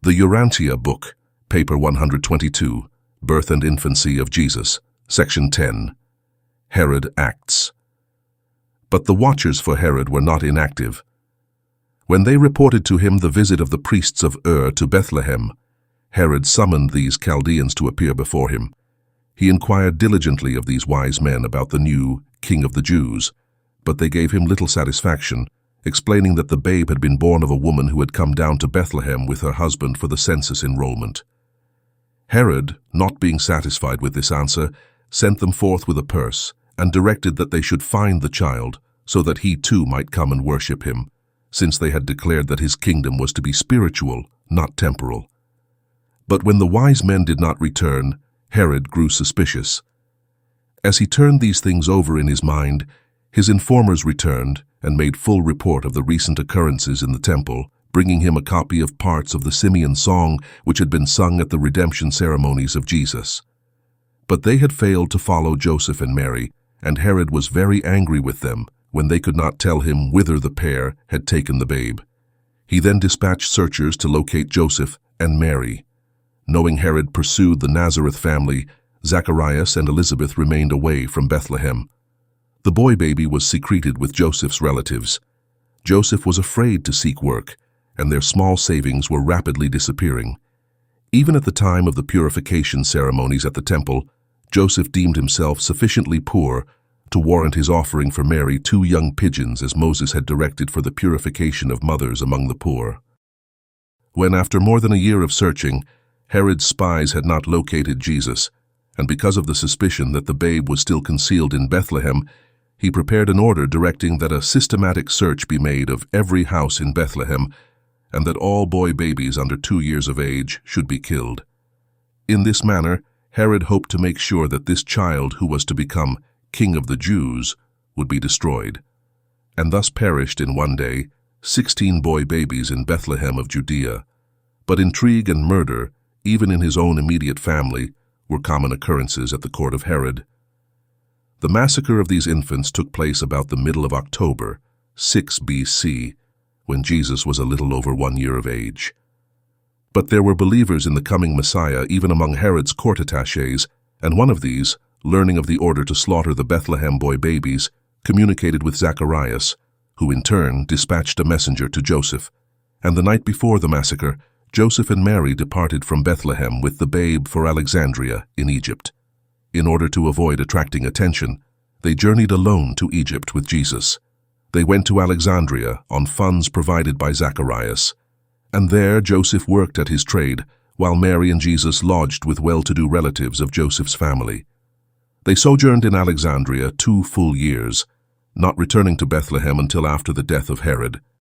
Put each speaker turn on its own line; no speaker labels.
The Urantia book, paper 122, Birth and Infancy of Jesus, section 10. Herod acts. But the watchers for Herod were not inactive. When they reported to him the visit of the priests of to Bethlehem, Herod summoned these Chaldeans to appear before him. He inquired diligently of these wise men about the new king of the Jews, but they gave him little satisfaction, explaining that the babe had been born of a woman who had come down to Bethlehem with her husband for the census enrollment. Herod, not being satisfied with this answer, sent them forth with a purse and directed that they should find the child so that he too might come and worship him, since they had declared that his kingdom was to be spiritual, not temporal. But when the wise men did not return, Herod grew suspicious. As he turned these things over in his mind, his informers returned and made full report of the recent occurrences in the temple, bringing him a copy of parts of the Simeon song which had been sung at the redemption ceremonies of Jesus. But they had failed to follow Joseph and Mary, and Herod was very angry with them when they could not tell him whither the pair had taken the babe. He then dispatched searchers to locate Joseph and Mary. Knowing Herod pursued the Nazareth family, Zacharias and Elizabeth remained away from Bethlehem. The boy baby was secreted with Joseph's relatives. Joseph was afraid to seek work, and their small savings were rapidly disappearing. Even at the time of the purification ceremonies at the temple, Joseph deemed himself sufficiently poor to warrant his offering for Mary 2 young pigeons as Moses had directed for the purification of mothers among the poor. When, after more than a year of searching, Herod's spies had not located Jesus, and because of the suspicion that the babe was still concealed in Bethlehem, he prepared an order directing that a systematic search be made of every house in Bethlehem, and that all boy babies under 2 years of age should be killed. In this manner, Herod hoped to make sure that this child who was to become King of the Jews would be destroyed, and thus perished in one day 16 boy babies in Bethlehem of Judea. But intrigue and murder, even in his own immediate family, were common occurrences at the court of Herod. The massacre of these infants took place about the middle of October, 6 BC, when Jesus was a little over 1 year of age. But there were believers in the coming Messiah even among Herod's court attachés, and one of these, learning of the order to slaughter the Bethlehem boy babies, communicated with Zacharias, who in turn dispatched a messenger to Joseph. And the night before the massacre, Joseph and Mary departed from Bethlehem with the babe for Alexandria in Egypt. In order to avoid attracting attention, they journeyed alone to Egypt with Jesus. They went to Alexandria on funds provided by Zacharias, and there Joseph worked at his trade, while Mary and Jesus lodged with well-to-do relatives of Joseph's family. They sojourned in Alexandria 2 full years, not returning to Bethlehem until after the death of Herod.